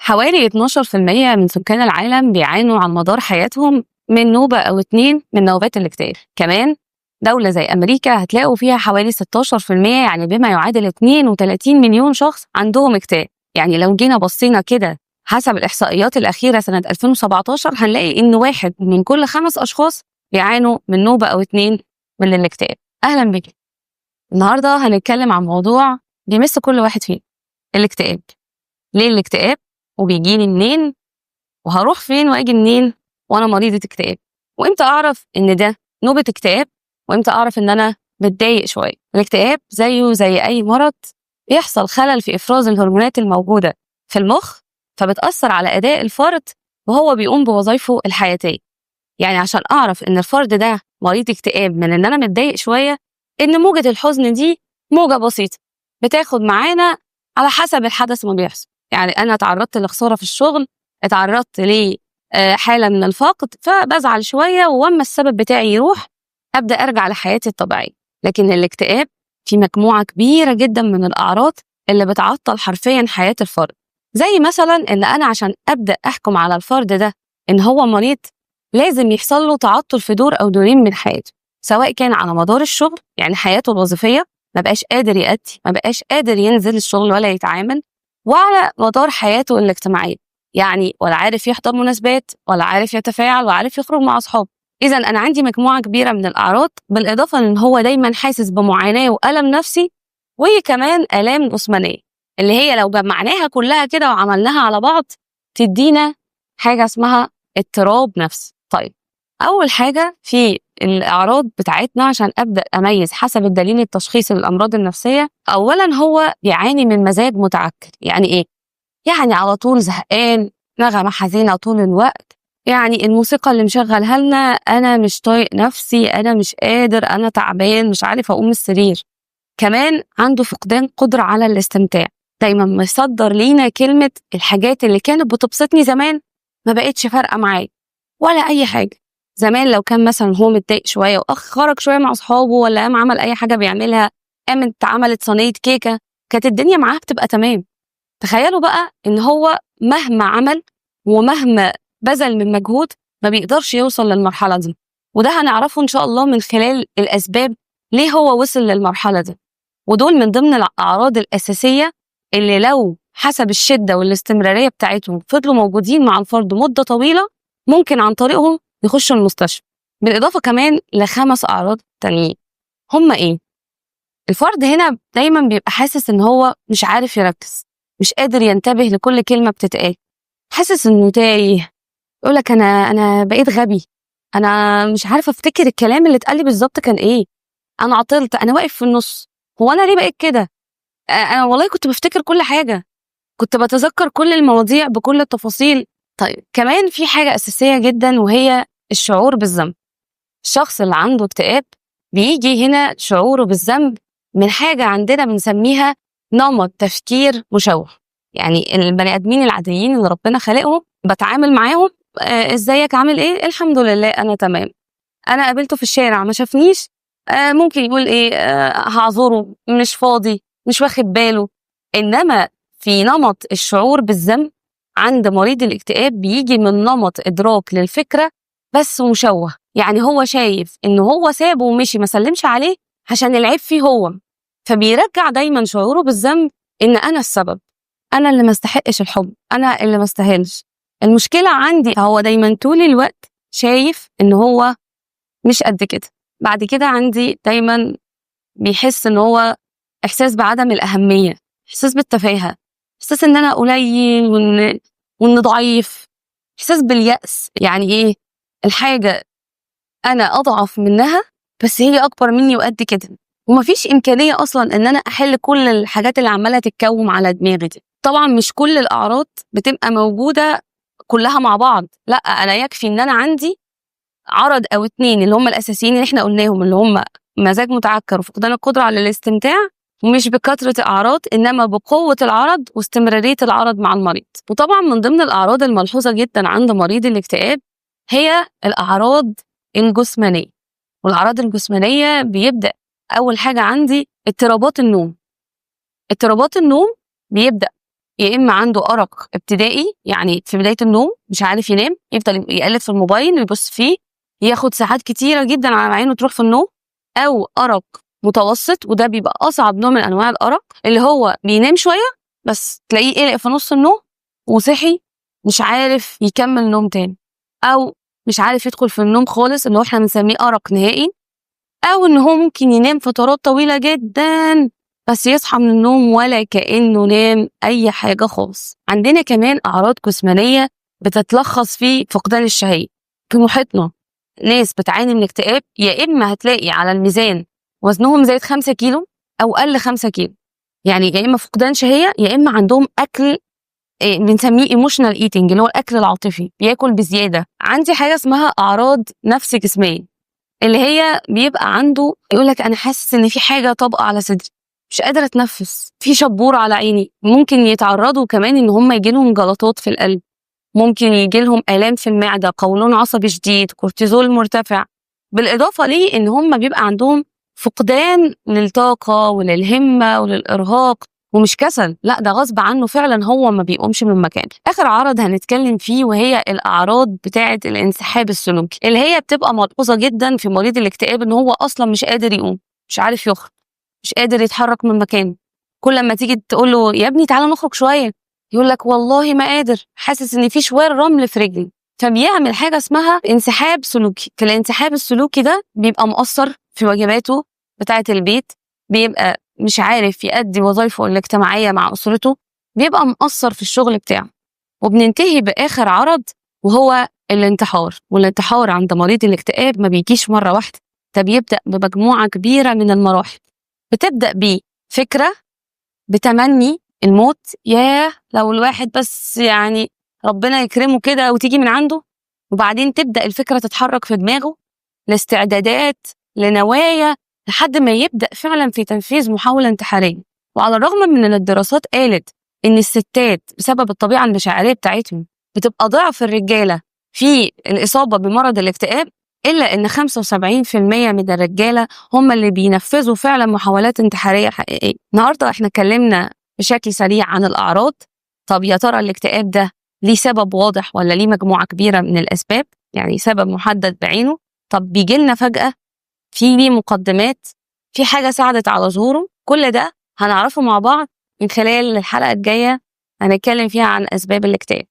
حوالي 12% من سكان العالم بيعانوا على مدار حياتهم من نوبة أو 2 من نوبات الاكتئاب. كمان دولة زي أمريكا هتلاقوا فيها حوالي 16%، يعني بما يعادل 32 مليون شخص عندهم اكتئاب. يعني لو جينا بصينا كده حسب الإحصائيات الأخيرة سنة 2017 هنلاقي إن 1 من كل 5 أشخاص بيعانوا من نوبة أو 2 من الاكتئاب. أهلا بك. النهاردة هنتكلم عن موضوع بيمس كل واحد فينا، الاكتئاب. ليه الاكتئاب؟ وبيجيني منين؟ وهروح فين واجي منين وانا مريضة اكتئاب؟ وامتى اعرف ان ده نوبة اكتئاب؟ وامتى اعرف ان انا متضايق شوية؟ الاكتئاب زيه زي اي مرض، يحصل خلل في افراز الهرمونات الموجودة في المخ، فبتأثر على اداء الفرد وهو بيقوم بوظائفه الحياتية. يعني عشان اعرف ان الفرد ده مريض اكتئاب من ان انا متضايق شوية، ان موجة الحزن دي موجة بسيطة بتاخد معانا على حسب الحدث ما بيحصل. يعني انا تعرضت لخسارة في الشغل، اتعرضت لحالة من الفقد، فبزعل شوية، واما السبب بتاعي يروح ابدا ارجع لحياتي الطبيعية. لكن الاكتئاب في مجموعة كبيرة جدا من الاعراض اللي بتعطل حرفيا حياة الفرد. زي مثلا ان انا عشان ابدا احكم على الفرد ده ان هو مريض، لازم يحصل له تعطل في دور او دورين من حياته، سواء كان على مدار الشغل، يعني حياته الوظيفية ما بقاش قادر يأدي، ما بقاش قادر ينزل الشغل ولا يتعامل، وعلى مدار حياته الاجتماعية، يعني ولا عارف يحضر مناسبات، ولا عارف يتفاعل، ولا عارف يخرج مع أصحابه. إذا أنا عندي مجموعة كبيرة من الأعراض، بالإضافة إن هو دايما حاسس بمعاناة وألم نفسي، وكمان آلام جسمانية، اللي هي لو جمعناها كلها كده وعملناها على بعض تدينا حاجة اسمها اضطراب نفسي. طيب، أول حاجة في الأعراض بتاعتنا عشان أبدأ أميز حسب الدليل التشخيصي للأمراض النفسية، أولا هو بيعاني من مزاج متعكر. يعني إيه؟ يعني على طول زهقان، نغمة حزينة طول الوقت، يعني الموسيقى اللي مشغلها لنا أنا مش طايق نفسي، أنا مش قادر، أنا تعبان، مش عارف أقوم من السرير. كمان عنده فقدان قدرة على الاستمتاع، دايما مصدر لينا كلمة الحاجات اللي كانت بتبسطني زمان ما بقتش فارقة معايا ولا أي حاجة. زمان لو كان مثلا هو متضايق شوية وأخ خرج شوية مع أصحابه، ولا قام عمل أي حاجة بيعملها، قامت عملت صينية كيكة، كانت الدنيا معاه بتبقى تمام. تخيلوا بقى إن هو مهما عمل ومهما بذل من مجهود ما بيقدرش يوصل للمرحلة دي. وده هنعرفه إن شاء الله من خلال الأسباب ليه هو وصل للمرحلة دي. ودول من ضمن الأعراض الأساسية اللي لو حسب الشدة والاستمرارية بتاعتهم فضلوا موجودين مع الفرد مدة طويلة، ممكن عن طريقهم يخشوا المستشفى. بالإضافة كمان ل5 أعراض تانيين. هم إيه؟ الفرد هنا دايما بيبقى حاسس إن هو مش عارف يركز، مش قادر ينتبه لكل كلمة بتتقال، حاسس إنه تايه، يقولك أنا بقيت غبي، أنا مش عارفة أفتكر الكلام اللي اتقال لي بالظبط كان إيه، أنا عطلت، أنا واقف في النص، هو أنا ليه بقيت كده؟ أنا والله كنت بفتكر كل حاجة، كنت بتذكر كل المواضيع بكل التفاصيل. طيب، كمان في حاجة أساسية جدا وهي الشعور بالذنب. الشخص اللي عنده اكتئاب بيجي هنا شعوره بالذنب من حاجة عندنا بنسميها نمط تفكير مشوه. يعني البني آدمين العاديين اللي ربنا خلقهم بتعامل معاهم، ازيك، عامل ايه، الحمد لله انا تمام. انا قابلته في الشارع ما شافنيش، ممكن يقول ايه، هعذره، مش فاضي، مش واخد باله. انما في نمط الشعور بالذنب عند مريض الاكتئاب بيجي من نمط ادراك للفكرة بس مشوه. يعني هو شايف ان هو سابه ومشي ما سلمش عليه عشان العيب فيه هو، فبيرجع دايما شعوره بالذنب ان انا السبب، انا اللي ما استحقش الحب، انا اللي ما استاهلش. المشكلة عندي هو دايما طول الوقت شايف ان هو مش قد كده. بعد كده عندي دايما بيحس ان هو احساس بعدم الاهمية، احساس بالتفاهة، احساس ان انا قليل وان ضعيف، احساس باليأس. يعني ايه؟ الحاجة انا اضعف منها بس هي اكبر مني وقد كده، ومفيش امكانية اصلا ان انا احل كل الحاجات اللي عمالة تتكوم على دماغي دي. طبعا مش كل الاعراض بتبقى موجودة كلها مع بعض، لا، انا يكفي ان انا عندي عرض او 2 اللي هم الاساسيين اللي احنا قلناهم، اللي هم مزاج متعكر وفقدان القدرة على الاستمتاع، ومش بكثرة الأعراض إنما بقوة العرض واستمرارية العرض مع المريض. وطبعا من ضمن الأعراض الملحوظة جدا عند مريض الاكتئاب هي الأعراض الجسمانية. والأعراض الجسمانية بيبدأ أول حاجة عندي اضطرابات النوم. اضطرابات النوم بيبدأ يا اما عنده ارق ابتدائي، يعني في بدايه النوم مش عارف ينام، يفضل يقلب في الموبايل ويبص فيه، ياخد ساعات كتيره جدا على ما عينه تروح في النوم. او ارق متوسط، وده بيبقى اصعب نوع من انواع الارق، اللي هو بينام شويه بس تلاقيه قلق في نص النوم وصحي مش عارف يكمل نوم تاني، او مش عارف يدخل في النوم خالص، اللي هو احنا بنسميه ارق نهائي. او ان هو ممكن ينام فترات طويله جدا بس يصحى من النوم ولا كأنه نام اي حاجه خالص. عندنا كمان اعراض جسمانيه بتتلخص في فقدان الشهيه. في محيطنا ناس بتعاني من اكتئاب، يا اما هتلاقي على الميزان وزنهم زايد 5 كيلو او قل 5 كيلو، يعني يا اما فقدان شهيه يا اما عندهم اكل بنسميه ايموشنال ايتنج، اللي هو الاكل العاطفي، بياكل بزياده. عندي حاجه اسمها اعراض نفس جسميه، اللي هي بيبقى عنده يقول لك انا حاسس ان في حاجه طابقه على صدري، مش قادره اتنفس، في شبور على عيني. ممكن يتعرضوا كمان ان هم يجي لهم جلطات في القلب، ممكن يجي لهم الام في المعده، قولون عصبي شديد، كورتيزول مرتفع. بالاضافه ليه ان هم بيبقى عندهم فقدان للطاقه وللهمه وللارهاق، ومش كسل، لا ده غصب عنه فعلا، هو ما بيقومش من مكانه. اخر عرض هنتكلم فيه وهي الاعراض بتاعه الانسحاب السلوكي، اللي هي بتبقى ملحوظه جدا في مريض الاكتئاب، ان هو اصلا مش قادر يقوم، مش عارف يخرج، مش قادر يتحرك من مكانه. كل ما تيجي تقول له يا ابني تعالى نخرج شويه، يقول لك والله ما قادر، حاسس ان في شويه رمل في رجلي. فبيعمل حاجه اسمها انسحاب سلوكي. في الانسحاب السلوكي ده بيبقى مقصر في واجباته بتاعه البيت، بيبقى مش عارف يؤدي وظائفه الاجتماعيه مع اسرته، بيبقى مقصر في الشغل بتاعه. وبننتهي باخر عرض وهو الانتحار. والانتحار عند مريض الاكتئاب ما بيجيش مره واحده، ده بيبدا بمجموعه كبيره من المراحل. بتبدا بفكره، بتمني الموت، ياه لو الواحد بس يعني ربنا يكرمه كده وتيجي من عنده. وبعدين تبدأ الفكرة تتحرك في دماغه لاستعدادات، لنوايا، لحد ما يبدأ فعلا في تنفيذ محاولة انتحارية. وعلى الرغم من ان الدراسات قالت ان الستات بسبب الطبيعة المشاعرية بتاعتهم بتبقى ضعف الرجالة في الإصابة بمرض الاكتئاب، إلا إن 75% من الرجالة هم اللي بينفذوا فعلا محاولات انتحارية حقيقية. النهاردة احنا اتكلمنا بشكل سريع عن الأعراض. طب يا ترى الاكتئاب ده ليه سبب واضح ولا ليه مجموعة كبيرة من الأسباب، يعني سبب محدد بعينه؟ طب بيجي لنا فجأة، في ليه مقدمات، في حاجة ساعدت على ظهوره؟ كل ده هنعرفه مع بعض من خلال الحلقة الجاية، هنتكلم فيها عن أسباب الاكتئاب.